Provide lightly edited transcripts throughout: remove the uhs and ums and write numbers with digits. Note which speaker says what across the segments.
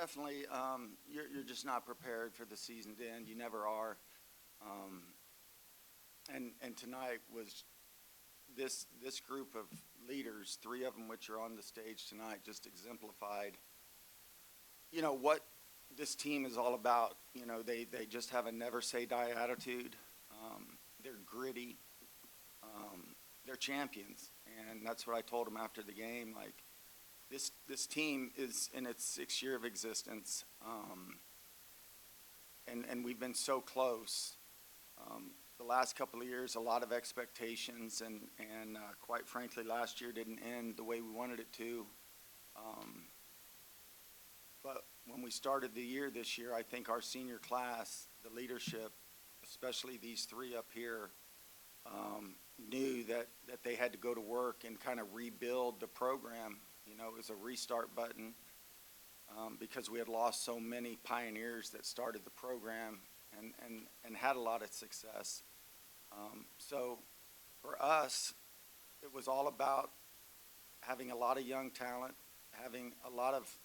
Speaker 1: definitely. You're just not prepared for the season to end. You never are. Um, and tonight was this group of leaders, three of them which are on the stage tonight, just exemplified, what this team is all about. They just have a never say die attitude. They're gritty. They're champions, and that's what I told them after the game. Like this team is in its 6th year of existence, and we've been so close. The last couple of years, a lot of expectations, and quite frankly, last year didn't end the way we wanted it to. But when we started the year this year, I think our senior class, the leadership, especially these three up here, knew that they had to go to work and kind of rebuild the program. It was a restart button because we had lost so many pioneers that started the program and had a lot of success. So for us, it was all about having a lot of young talent, having a lot of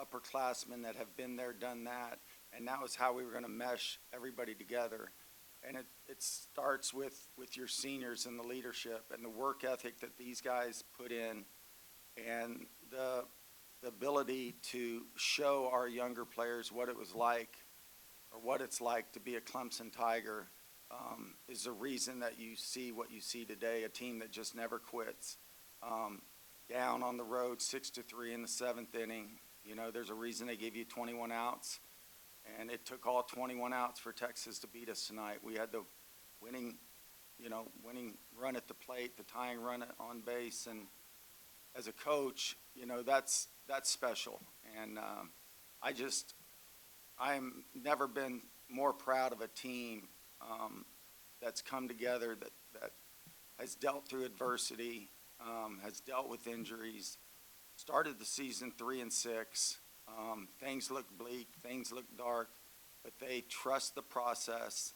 Speaker 1: upperclassmen that have been there, done that, and that was how we were going to mesh everybody together. And it starts with your seniors and the leadership and the work ethic that these guys put in, and the ability to show our younger players what it was like, or what it's like to be a Clemson Tiger, is the reason that you see what you see today, a team that just never quits. Down on the road 6-3 in the 7th inning. There's a reason they gave you 21 outs, and it took all 21 outs for Texas to beat us tonight. We had the winning run at the plate, the tying run on base, and as a coach, that's special. And I'm never been more proud of a team that's come together, that has dealt through adversity, has dealt with injuries, started the season 3-6. Things look bleak, things look dark, but they trust the process.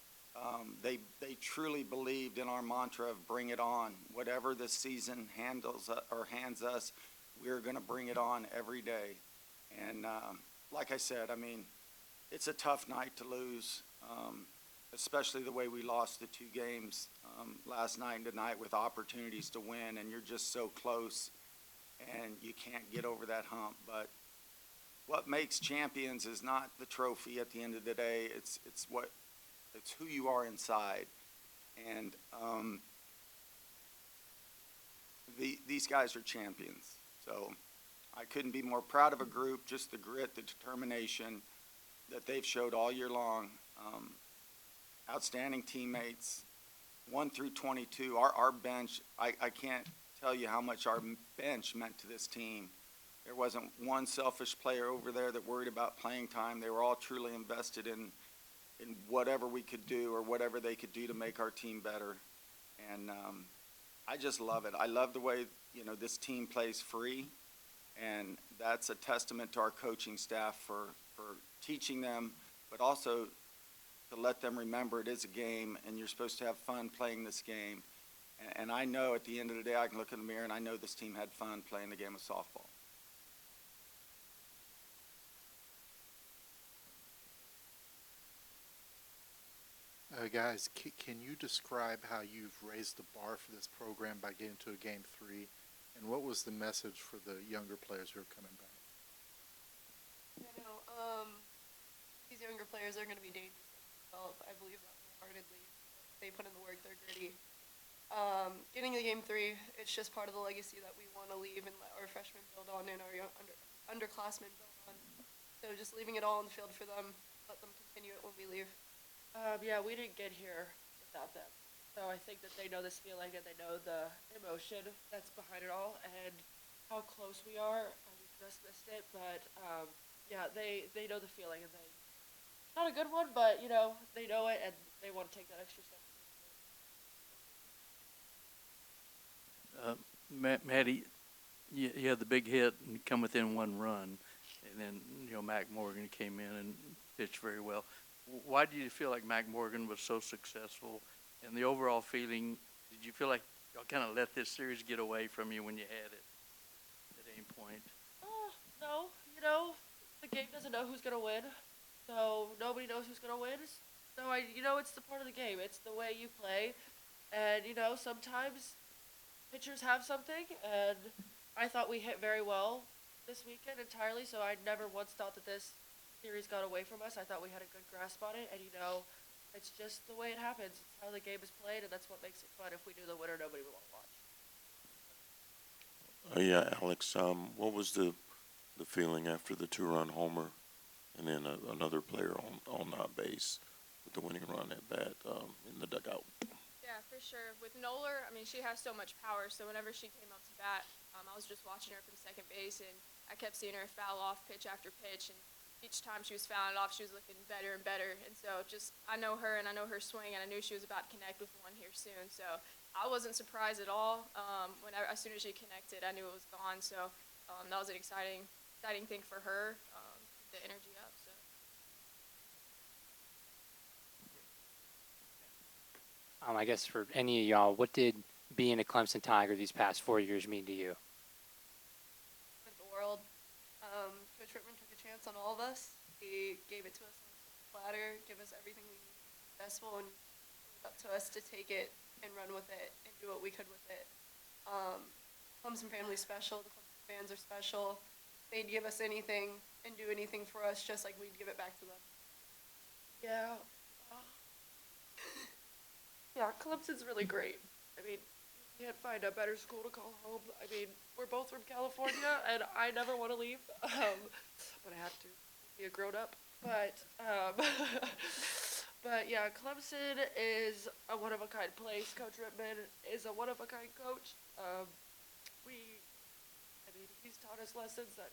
Speaker 1: They truly believed in our mantra of bring it on. Whatever this season handles or hands us, we're going to bring it on every day. And like I said, it's a tough night to lose, especially the way we lost the 2 games last night and tonight with opportunities to win, and you're just so close and you can't get over that hump. But what makes champions is not the trophy at the end of the day. It's who you are inside. And these guys are champions. So I couldn't be more proud of a group, just the grit, the determination that they've showed all year long. Outstanding teammates, 1 through 22. Our bench, I can't tell you how much our bench meant to this team. There wasn't one selfish player over there that worried about playing time. They were all truly invested in whatever we could do or whatever they could do to make our team better. And I just love it. I love the way, this team plays free, and that's a testament to our coaching staff for teaching them, but also to let them remember it is a game and you're supposed to have fun playing this game. And I know at the end of the day I can look in the mirror and I know this team had fun playing the game of softball.
Speaker 2: Guys, can you describe how you've raised the bar for this program by getting to a Game 3? And what was the message for the younger players who are coming back?
Speaker 3: These younger players are going to be dangerous themselves. I believe that wholeheartedly. They put in the work. They're gritty. Getting to Game 3, it's just part of the legacy that we want to leave and let our freshmen build on and our young underclassmen build on. So just leaving it all on the field for them, let them continue it when we leave.
Speaker 4: Yeah, we didn't get here without them. So I think that they know this feeling and they know the emotion that's behind it all and how close we are. We just missed it, but yeah, they know the feeling, and not a good one, but they know it and they want to take that extra step.
Speaker 5: Maddie, you had the big hit and come within 1 run, and then Mac Morgan came in and pitched very well. Why do you feel like Mac Morgan was so successful? And the overall feeling, did you feel like y'all kind of let this series get away from you when you had it at any point?
Speaker 4: No, the game doesn't know who's gonna win, so nobody knows who's gonna win. So it's the part of the game. It's the way you play, and sometimes pitchers have something, and I thought we hit very well this weekend entirely. So I never once thought that this series got away from us. I thought we had a good grasp on it, and it's just the way it happens. It's how the game is played, and that's what makes it fun. If we knew the winner, nobody would want to watch.
Speaker 6: Yeah, Alex, what was the feeling after the two-run homer and then another player on base with the winning run at bat in the dugout?
Speaker 7: Yeah, for sure. With Noller, I mean, she has so much power, so whenever she came up to bat, I was just watching her from second base, and I kept seeing her foul off pitch after pitch, and each time she was fouling it off, she was looking better and better. And so I know her, and I know her swing, and I knew she was about to connect with one here soon. So I wasn't surprised at all. As soon as she connected, I knew it was gone. So that was an exciting thing for her, the energy up. So.
Speaker 8: I guess for any of y'all, what did being a Clemson Tiger these past 4 years mean to you?
Speaker 3: Meant the world. Coach Rittman took a chance on all of us. He gave it to us on a platter, give us everything we needed to be successful, and it was up to us to take it and run with it and do what we could with it. Clemson family's special. The Clemson fans are special. They'd give us anything and do anything for us just like we'd give it back to them.
Speaker 4: Yeah. Yeah, Clemson's really great. I mean, you can't find a better school to call home. I mean, we're both from California, and I never want to leave, but I have to be a grown-up. But yeah, Clemson is a one-of-a-kind place. Coach Rittman is a one-of-a-kind coach. He's taught us lessons that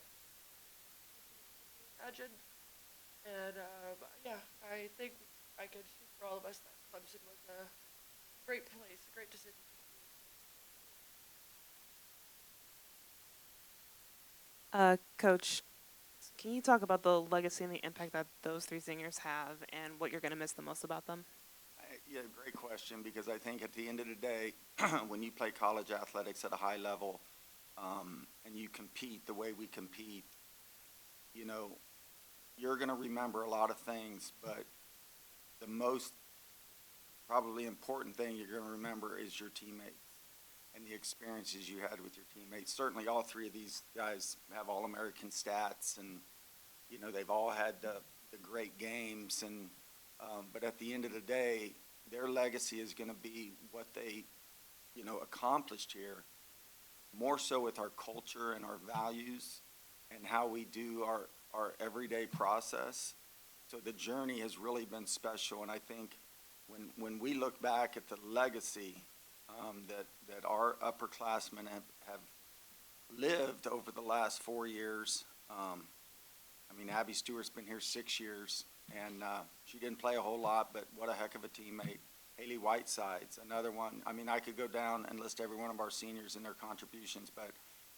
Speaker 4: imagine. And yeah, I think I can speak for all of us that Clemson was a great place, a great decision.
Speaker 9: Coach, can you talk about the legacy and the impact that those three seniors have and what you're going to miss the most about them?
Speaker 1: Yeah, great question, because I think at the end of the day, when you play college athletics at a high level, and you compete the way we compete, you're going to remember a lot of things, but the most probably important thing you're going to remember is your teammates and the experiences you had with your teammates. Certainly all three of these guys have All-American stats, and, they've all had the great games, and but at the end of the day, their legacy is going to be what they, accomplished here, more so with our culture and our values and how we do our everyday process. So the journey has really been special, and I think when we look back at the legacy that our upperclassmen have lived over the last 4 years, Abby Stewart's been here 6 years, and she didn't play a whole lot, but what a heck of a teammate. Haley Whiteside's another one. I could go down and list every one of our seniors and their contributions, but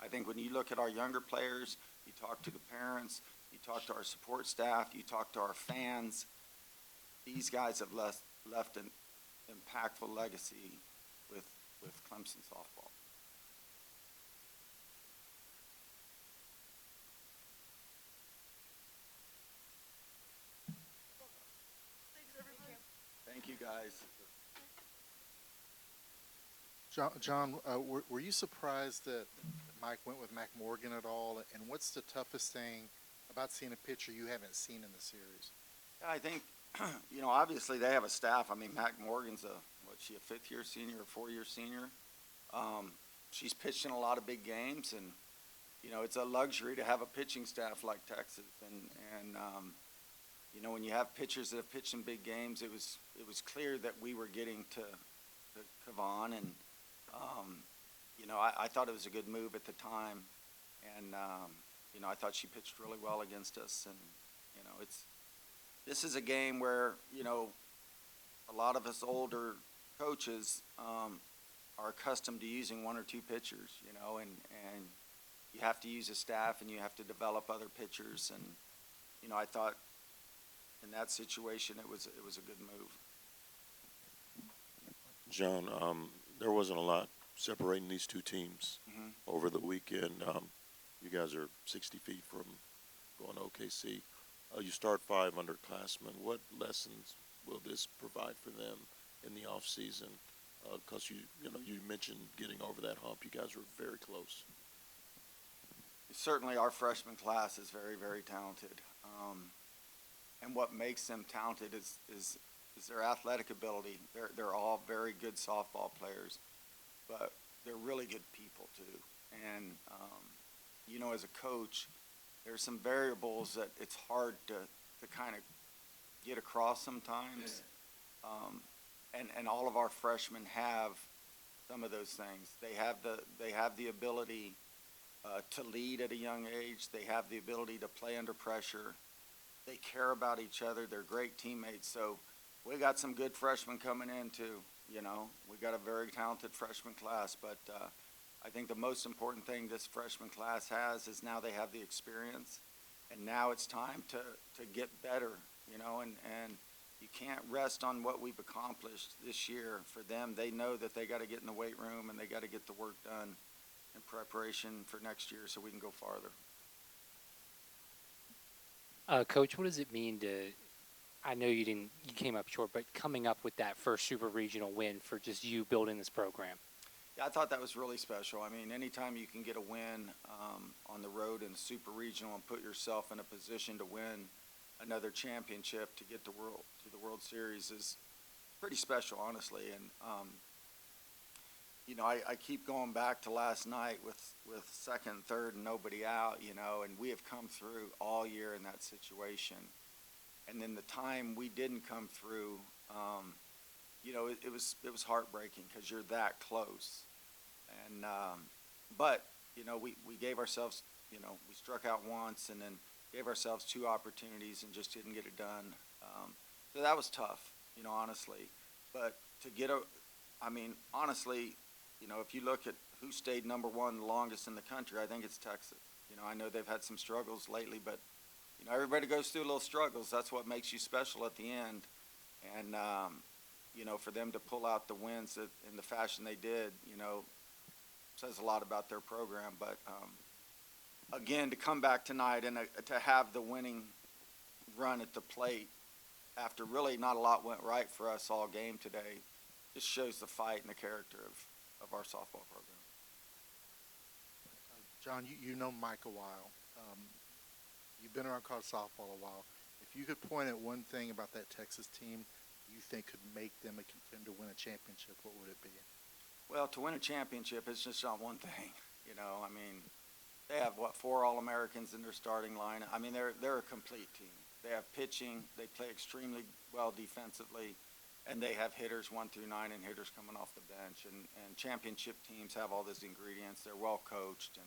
Speaker 1: I think when you look at our younger players, you talk to the parents, you talk to our support staff, you talk to our fans, these guys have left an impactful legacy with Clemson softball.
Speaker 4: Thanks, everybody.
Speaker 1: Thank you, guys.
Speaker 2: John, were you surprised that Mike went with Mac Morgan at all? And what's the toughest thing about seeing a pitcher you haven't seen in the series?
Speaker 1: I think, obviously they have a staff. Mac Morgan's she a fifth-year senior or four-year senior? She's pitched in a lot of big games, and, it's a luxury to have a pitching staff like Texas. And when you have pitchers that have pitched in big games, it was clear that we were getting to Kavan, and, I thought it was a good move at the time, and, I thought she pitched really well against us, and, this is a game where, a lot of us older coaches are accustomed to using one or two pitchers, and you have to use a staff and you have to develop other pitchers, and, I thought in that situation it was a good move.
Speaker 6: John, there wasn't a lot separating these two teams over the weekend. You guys are 60 feet from going to KC. You start 5 underclassmen. What lessons will this provide for them in the off season? Because you mentioned getting over that hump. You guys were very close.
Speaker 1: Certainly, our freshman class is very, very talented. And what makes them talented is their athletic ability. They're all very good softball players, but they're really good people too. And as a coach, there's some variables that it's hard to kind of get across sometimes. And all of our freshmen have some of those things. They have the ability to lead at a young age. They have the ability to play under pressure. They care about each other. They're great teammates. So we got some good freshmen coming in too. We got a very talented freshman class, but I think the most important thing this freshman class has is now they have the experience, and now it's time to get better, and you can't rest on what we've accomplished this year. For them, they know that they got to get in the weight room and they got to get the work done in preparation for next year so we can go farther.
Speaker 8: Coach, what does it mean I know you came up short, but coming up with that first super regional win for just you building this program?
Speaker 1: Yeah, I thought that was really special. I mean, anytime you can get a win on the road in super regional and put yourself in a position to win another championship to get to the World Series is pretty special, honestly. And I keep going back to last night with second, third, and nobody out. And we have come through all year in that situation. And then the time we didn't come through, it was heartbreaking because you're that close. And but we gave ourselves, we struck out once and then gave ourselves 2 opportunities and just didn't get it done. So that was tough, honestly. But honestly, if you look at who stayed number 1 the longest in the country, I think it's Texas. I know they've had some struggles lately, but everybody goes through little struggles. That's what makes you special at the end. And for them to pull out the wins in the fashion they did, says a lot about their program. But again, to come back tonight and to have the winning run at the plate after really not a lot went right for us all game today just shows the fight and the character of our softball program.
Speaker 2: John, you know Mike a while. You've been around college softball a while. If you could point at one thing about that Texas team you think could make them a contender to win a championship, what would it be?
Speaker 1: Well, to win a championship, it's just not one thing. They have, 4 All-Americans in their starting line. They're a complete team. They have pitching. They play extremely well defensively. And they have hitters 1 through 9 and hitters coming off the bench. And championship teams have all those ingredients. They're well coached.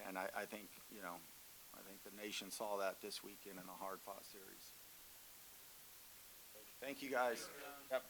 Speaker 1: And I think, I think the nation saw that this weekend in a hard-fought series. Thank you, guys. Yep.